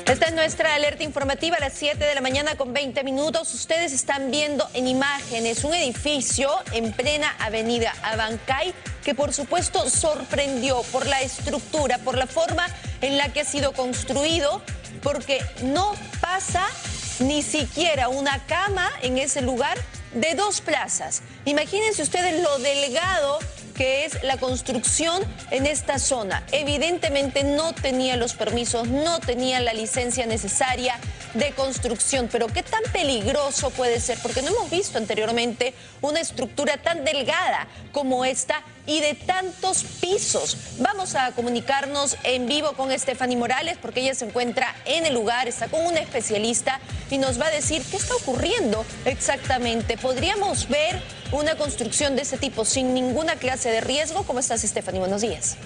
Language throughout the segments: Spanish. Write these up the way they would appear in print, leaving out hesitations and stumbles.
Esta es nuestra alerta informativa a las 7 de la mañana con 20 minutos. Ustedes están viendo en imágenes un edificio en plena avenida Abancay que por supuesto sorprendió por la estructura, por la forma en la que ha sido construido, porque no pasa ni siquiera una cama en ese lugar de 2 plazas. Imagínense ustedes lo delgado que es la construcción en esta zona. Evidentemente no tenía los permisos, no tenía la licencia necesaria de construcción, pero ¿qué tan peligroso puede ser? Porque no hemos visto anteriormente una estructura tan delgada como esta y de tantos pisos. Vamos a comunicarnos en vivo con Stephanie Morales porque ella se encuentra en el lugar, está con una especialista y nos va a decir qué está ocurriendo exactamente. ¿Podríamos ver una construcción de este tipo sin ninguna clase de riesgo? ¿Cómo estás, Stephanie? Buenos días.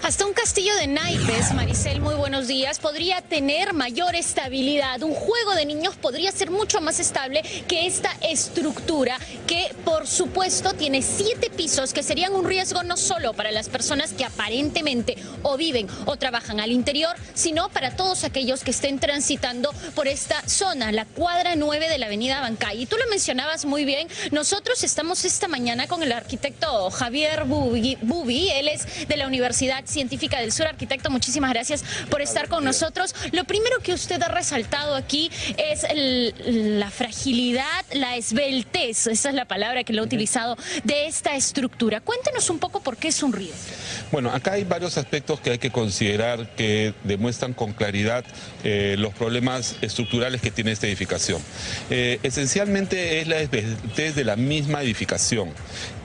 Hasta un castillo de naipes, Maricel, muy buenos días, podría tener mayor estabilidad. Un juego de niños podría ser mucho más estable que esta estructura que, por supuesto, tiene 7 pisos que serían un riesgo no solo para las personas que aparentemente o viven o trabajan al interior, sino para todos aquellos que estén transitando por esta zona, la cuadra 9 de la avenida Abancay. Y tú lo mencionabas muy bien, nosotros estamos esta mañana con el arquitecto Javier Bubi, él es de la Universidad Científica del Sur. Arquitecto, muchísimas gracias por estar con nosotros. Lo primero que usted ha resaltado aquí es la fragilidad, la esbeltez, esa es la palabra que lo ha utilizado, de esta estructura. Cuéntenos un poco por qué es un riesgo. Bueno, acá hay varios aspectos que hay que considerar que demuestran con claridad los problemas estructurales que tiene esta edificación. Esencialmente es la esbeltez de la misma edificación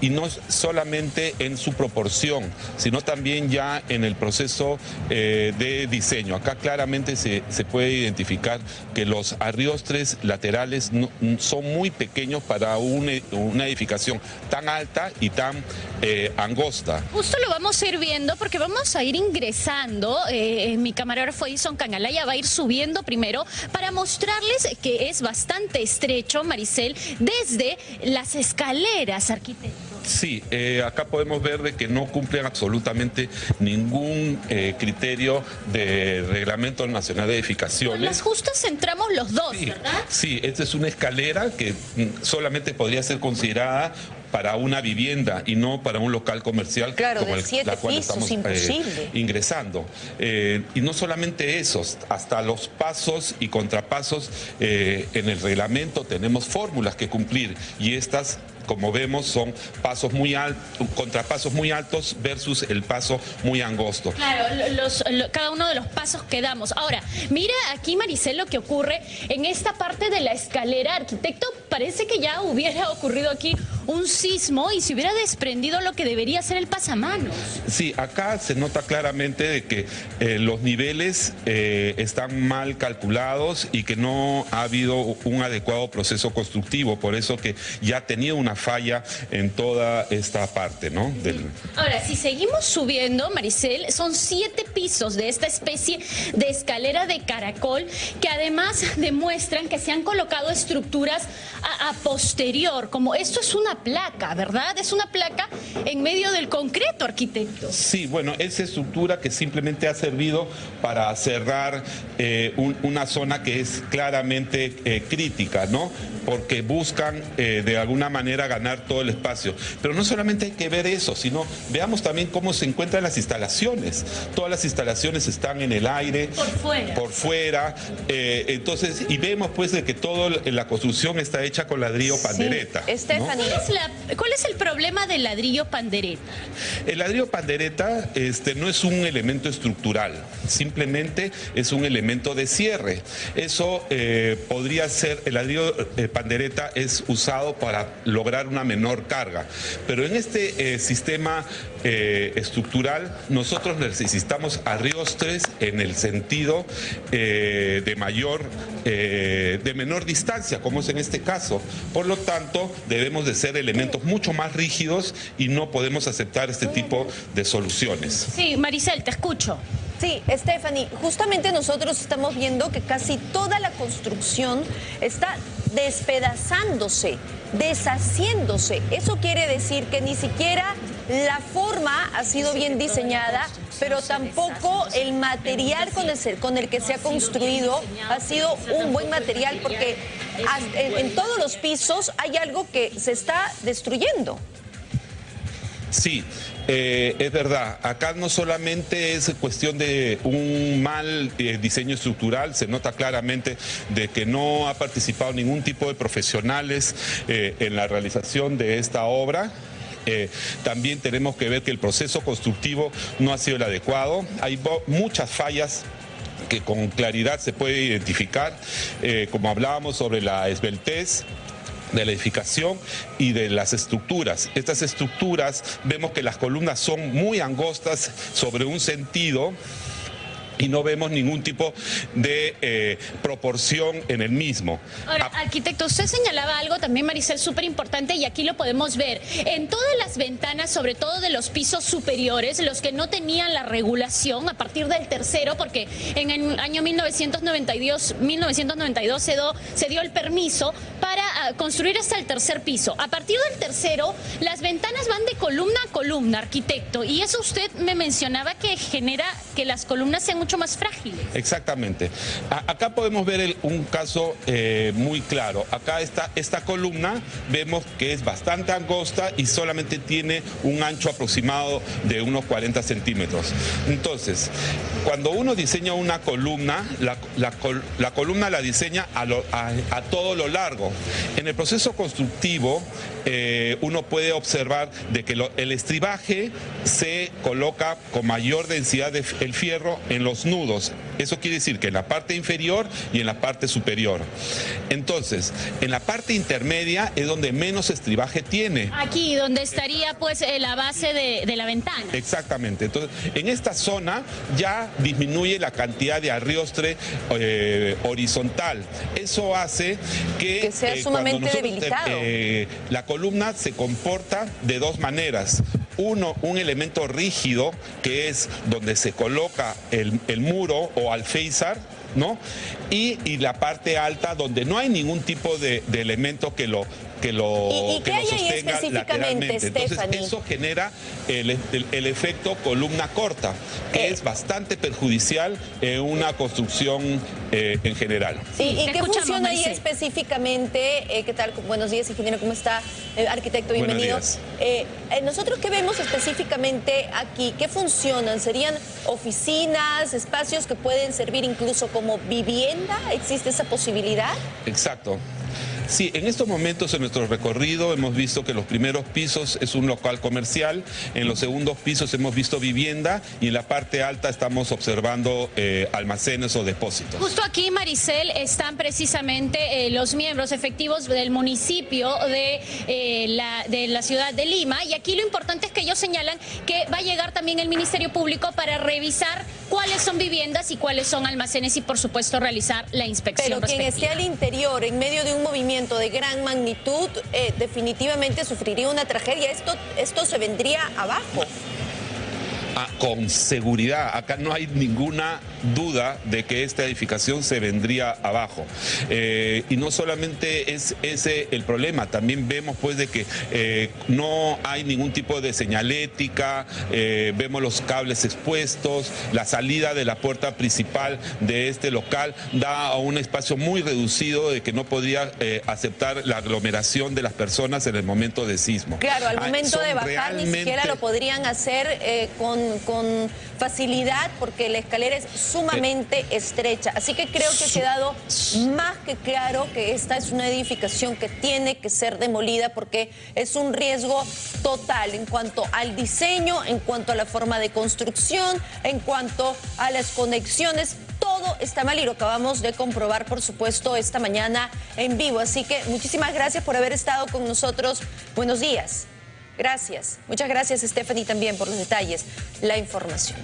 y no solamente en su proporción, sino también ya en el proceso de diseño. Acá claramente se puede identificar que los arriostres laterales son muy pequeños para una edificación tan alta y tan angosta. Justo lo vamos a ir viendo porque vamos a ir ingresando. Mi camarógrafo Edison Canalaya va a ir subiendo primero para mostrarles que es bastante estrecho, Maricel, desde las escaleras, arquitecto. Sí, acá podemos ver de que no cumplen absolutamente ningún criterio de Reglamento Nacional de Edificaciones. Con las justas entramos los dos, sí, ¿verdad? Sí, esta es una escalera que solamente podría ser considerada para una vivienda y no para un local comercial, claro, como de 7 la cual pisos, estamos imposible. Ingresando. Y no solamente esos, hasta los pasos y contrapasos en el reglamento tenemos fórmulas que cumplir y estas, como vemos, son pasos muy altos, contrapasos muy altos versus el paso muy angosto. Claro, cada uno de los pasos que damos. Ahora, mira aquí, Maricel, lo que ocurre en esta parte de la escalera. Arquitecto, parece que ya hubiera ocurrido aquí un sismo y se hubiera desprendido lo que debería ser el pasamanos. Sí, acá se nota claramente de que los niveles están mal calculados y que no ha habido un adecuado proceso constructivo, por eso que ya ha tenido una falla en toda esta parte, ¿no? Ahora, si seguimos subiendo, Maricel, son 7 pisos de esta especie de escalera de caracol que además demuestran que se han colocado estructuras a posterior, como esto es una placa, ¿verdad? Es una placa en medio del concreto, arquitecto. Sí, bueno, esa estructura que simplemente ha servido para cerrar una zona que es claramente crítica, ¿no? Porque buscan de alguna manera ganar todo el espacio. Pero no solamente hay que ver eso, sino veamos también cómo se encuentran las instalaciones. Todas las instalaciones están en el aire, por fuera, entonces, y vemos pues de que toda la construcción está hecha con ladrillo pandereta. Sí. Stephanie, ¿no? ¿Cuál es el problema del ladrillo pandereta? El ladrillo pandereta no es un elemento estructural, simplemente es un elemento de cierre. Eso podría ser, el ladrillo pandereta es usado para lograr una menor carga, pero en este sistema estructural nosotros necesitamos arriostres en el sentido de menor distancia, como es en este caso. Por lo tanto, debemos de ser elementos mucho más rígidos y no podemos aceptar este tipo de soluciones. Sí, Maricel, te escucho. Sí, Stephanie, justamente nosotros estamos viendo que casi toda la construcción está despedazándose, deshaciéndose. Eso quiere decir que ni siquiera la forma ha sido bien diseñada, pero tampoco el material con el que se ha construido ha sido un buen material, porque en todos los pisos hay algo que se está destruyendo. Sí, es verdad. Acá no solamente es cuestión de un mal diseño estructural, se nota claramente de que no ha participado ningún tipo de profesionales en la realización de esta obra. También tenemos que ver que el proceso constructivo no ha sido el adecuado. Hay muchas fallas que con claridad se puede identificar, como hablábamos sobre la esbeltez de la edificación y de las estructuras. Estas estructuras, vemos que las columnas son muy angostas sobre un sentido y no vemos ningún tipo de proporción en el mismo. Ahora, arquitecto, usted señalaba algo también, Maricel, súper importante, y aquí lo podemos ver. En todas las ventanas, sobre todo de los pisos superiores, los que no tenían la regulación a partir del tercero, porque en el año 1992 se dio el permiso para construir hasta el tercer piso. A partir del tercero, las ventanas van de columna a columna, arquitecto, y eso usted me mencionaba que genera que las columnas sean mucho más frágiles. Exactamente. Acá podemos ver un caso muy claro. Acá está esta columna, vemos que es bastante angosta y solamente tiene un ancho aproximado de unos 40 centímetros. Entonces, cuando uno diseña una columna, la columna la diseña a todo lo largo. En el proceso constructivo, uno puede observar de que el estribaje se coloca con mayor densidad del fierro en los nudos. Eso quiere decir que en la parte inferior y en la parte superior. Entonces, en la parte intermedia es donde menos estribaje tiene. Aquí, donde estaría pues la base de la ventana. Exactamente. Entonces, en esta zona ya disminuye la cantidad de arriostre horizontal. Eso hace que sea sumamente debilitado. La columna se comporta de dos maneras. Uno, un elemento rígido, que es donde se coloca el muro o alféizar, ¿no? Y la parte alta, donde no hay ningún tipo de elemento que lo sostenga lateralmente. Entonces, eso genera el efecto columna corta, que es bastante perjudicial en una construcción en general. ¿Y qué funciona ahí específicamente? ¿Qué tal? Buenos días, ingeniero, ¿cómo está? Arquitecto, bienvenido. Nosotros, ¿qué vemos específicamente aquí? ¿Qué funcionan? ¿Serían oficinas, espacios que pueden servir incluso como vivienda? ¿Existe esa posibilidad? Exacto. Sí, en estos momentos en nuestro recorrido hemos visto que los primeros pisos es un local comercial, en los segundos pisos hemos visto vivienda y en la parte alta estamos observando almacenes o depósitos. Justo aquí, Maricel, están precisamente los miembros efectivos del municipio de la ciudad de Lima, y aquí lo importante es que ellos señalan que va a llegar también el Ministerio Público para revisar cuáles son viviendas y cuáles son almacenes y, por supuesto, realizar la inspección respectiva. Pero quien esté al interior, en medio de un movimiento de gran magnitud, definitivamente sufriría una tragedia. Esto se vendría abajo. Con seguridad, acá no hay ninguna duda de que esta edificación se vendría abajo. Y no solamente es ese el problema, también vemos pues de que no hay ningún tipo de señalética, vemos los cables expuestos, la salida de la puerta principal de este local da a un espacio muy reducido de que no podría aceptar la aglomeración de las personas en el momento de sismo. Claro, al momento de bajar ni siquiera lo podrían hacer con facilidad, porque la escalera es sumamente estrecha. Así que creo que ha quedado más que claro que esta es una edificación que tiene que ser demolida, porque es un riesgo total en cuanto al diseño, en cuanto a la forma de construcción, en cuanto a las conexiones. Todo está mal y lo acabamos de comprobar, por supuesto, esta mañana en vivo. Así que muchísimas gracias por haber estado con nosotros. Buenos días. Gracias. Muchas gracias, Stephanie, también por los detalles, la información.